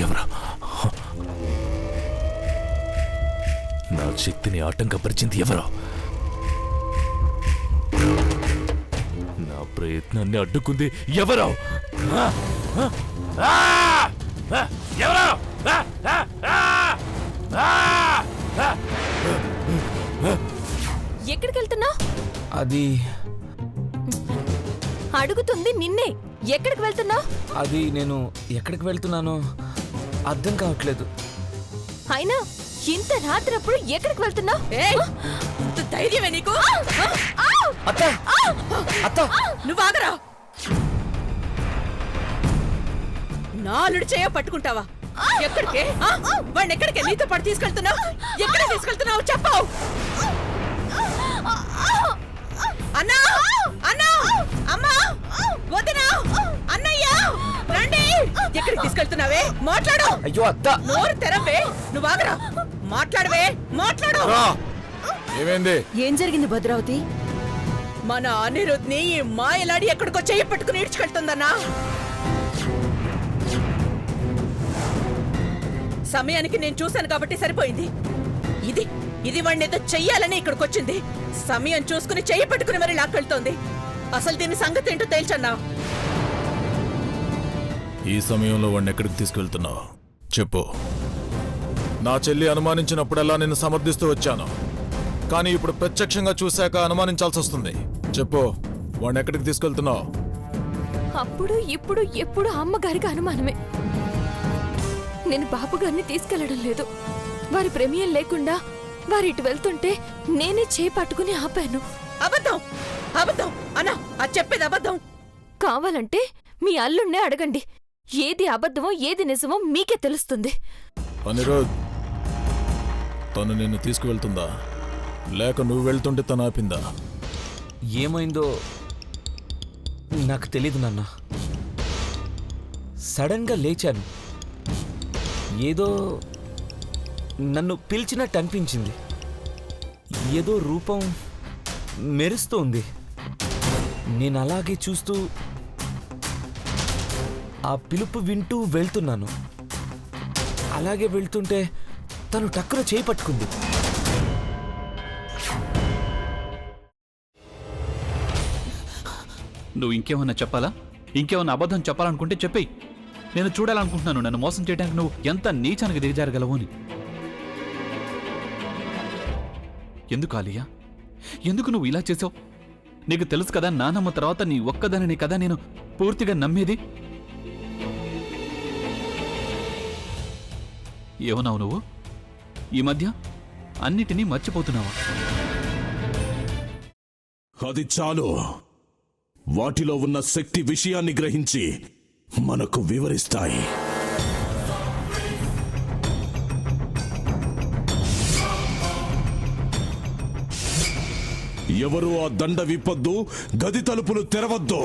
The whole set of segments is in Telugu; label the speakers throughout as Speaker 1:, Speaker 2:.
Speaker 1: ఎవరా నా శక్తిని ఆటంకపరిచింది? ఎవరో నా ప్రయత్నాన్ని అడ్డుకుంది ఎవరో? ఎవరో?
Speaker 2: ఎక్కడికి వెళ్తున్నావు?
Speaker 3: అది
Speaker 2: అడుగుతుంది నిన్నే. ఎక్కడికి వెళ్తున్నావు?
Speaker 3: అది నేను ఎక్కడికి వెళ్తున్నానో అర్థం కావట్లేదు.
Speaker 2: అయినా ఇంత రాత్రప్పుడు ఎక్కడికి వెళ్తున్నావు? ధైర్యమే నీకు?
Speaker 3: అత్త అత్త
Speaker 4: నువ్వు ఆగరా. నాలుడు చేయ పట్టుకుంటావా? ఎక్కడికి? వాడిని ఎక్కడికి నీతో పాటు తీసుకెళ్తున్నావు? ఎక్కడ తీసుకెళ్తున్నావు చెప్పు. అన్నా, అన్నా, అమ్మా, వదినా, అన్నయ్య, రండి. ఎక్కడికి తీసుకెళ్తున్నావే? మాట్లాడు.
Speaker 3: అయ్యో అత్త,
Speaker 4: నోరు తెరవే. నువ్వు ఆగరా. మాట్లాడవే, మాట్లాడు.
Speaker 3: ఏమైంది?
Speaker 2: ఏం జరిగింది భద్రావతి?
Speaker 4: మన అనిరుద్ని ఈ మాయలాడి ఎక్కడికో చెయ్యి పట్టుకుని ఈడ్చుకెళ్తుందన్నా. సమయానికి నేను చూశాను కాబట్టి సరిపోయింది. ఇది వాడిని ఏదో చెయ్యాలని ఇక్కడికి వచ్చింది. సమయం చూసుకుని చెయ్యి పట్టుకుని మరి లాక్కెళ్తోంది. అసలు దీని సంగతి ఏంటో తేల్చన్నా.
Speaker 1: ఈ సమయంలో వాడిని ఎక్కడికి తీసుకెళ్తున్నావు చెప్పు. నా చెల్లి అనుమానించినప్పుడల్లా నిన్ను సమర్థిస్తూ వచ్చాను, కానీ ఇప్పుడు ప్రత్యక్షంగా చూశాక అనుమానించాల్సి వస్తుంది. చెప్పు, వాడిని ఎక్కడికి తీసుకెళ్తున్నావు?
Speaker 2: అప్పుడు ఇప్పుడు ఎప్పుడు అమ్మగారికి అనుమానమే. నేను బాబుగారిని తీసుకెళ్లడం లేదు. వారి ప్రమేయం లేకుండా వారి ఇటు వెళ్తుంటే నేనే చేపట్టుకుని ఆపాను.
Speaker 4: అబద్ధం, అబద్ధం అన్నా. అది చెప్పేది అబద్ధం.
Speaker 2: కావాలంటే మీ అల్లుణ్ణే అడగండి. ఏది అబద్ధమో ఏది నిజమో మీకే తెలుస్తుంది.
Speaker 1: అనిరుద్, తను నిన్ను తీసుకువెళ్తుందా లేక నువ్వు వెళ్తుంటే తను ఆపిందా?
Speaker 3: ఏమైందో నాకు తెలీదు నాన్న. సడన్ గా లేచాను. ఏదో నన్ను పిలిచినట్టు అనిపించింది. ఏదో రూపం మెరుస్తోంది. నేను అలాగే చూస్తూ ఆ పిలుపు వింటూ వెళ్తున్నాను. అలాగే వెళ్తుంటే తను టక్కున చేయి పట్టుకుంది.
Speaker 5: నువ్వు ఇంకేమన్నా చెప్పాలా? ఇంకేమన్నా అబద్ధం చెప్పాలనుకుంటే చెప్పేయి. నేను చూడాలనుకుంటున్నాను నన్ను మోసం చేయడానికి నువ్వు ఎంత నీచానికి దిగజారగలవు అని. ఎందుకు ఆలియా, ఎందుకు నువ్వు ఇలా చేసావు? నీకు తెలుసు కదా నానమ్మ తర్వాత నీ ఒక్కదానిని కదా నేను పూర్తిగా నమ్మేది. ఏమన్నావు నువ్వు? ఈ మధ్య అన్నిటినీ మర్చిపోతున్నావా?
Speaker 6: అది చాలు. వాటిలో ఉన్న శక్తి విషయాన్ని గ్రహించి మనకు వివరిస్తాయి. ఎవరు ఆ దండ విప్పొద్దు, గది తలుపులు తెరవద్దు.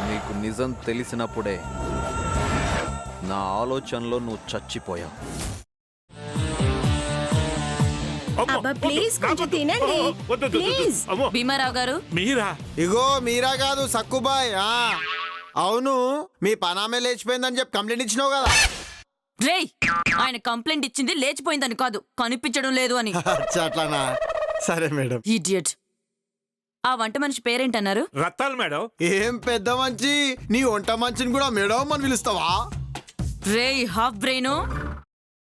Speaker 7: నీకు నిజం తెలిసినప్పుడే నా ఆలోచనలో నువ్వు చచ్చిపోయావు.
Speaker 4: భీమారావు గారు,
Speaker 8: మీరా? ఇగో మీరా కాదు, సక్కుబాయ్. అవును, మీ పనామే లేచిపోయిందని చెప్పి కంప్లైంట్ ఇచ్చినావు కదా.
Speaker 4: రేయ్, ఆయన కంప్లైంట్ ఇచ్చింది లేచిపోయిందని కాదు, కనిపించడం లేదు అని.
Speaker 8: అట్లానా? సరే మేడం.
Speaker 4: ఇడియట్.
Speaker 9: ఆ వంట మనిషి పేరేంటన్నారు?
Speaker 10: రత్తాలు మేడం.
Speaker 8: ఏం పెద్ద మంచి నీ వంట మంచిని కూడా మేడం అని పిలుస్తావా?
Speaker 9: రేయ్ హాఫ్ బ్రెయిన్,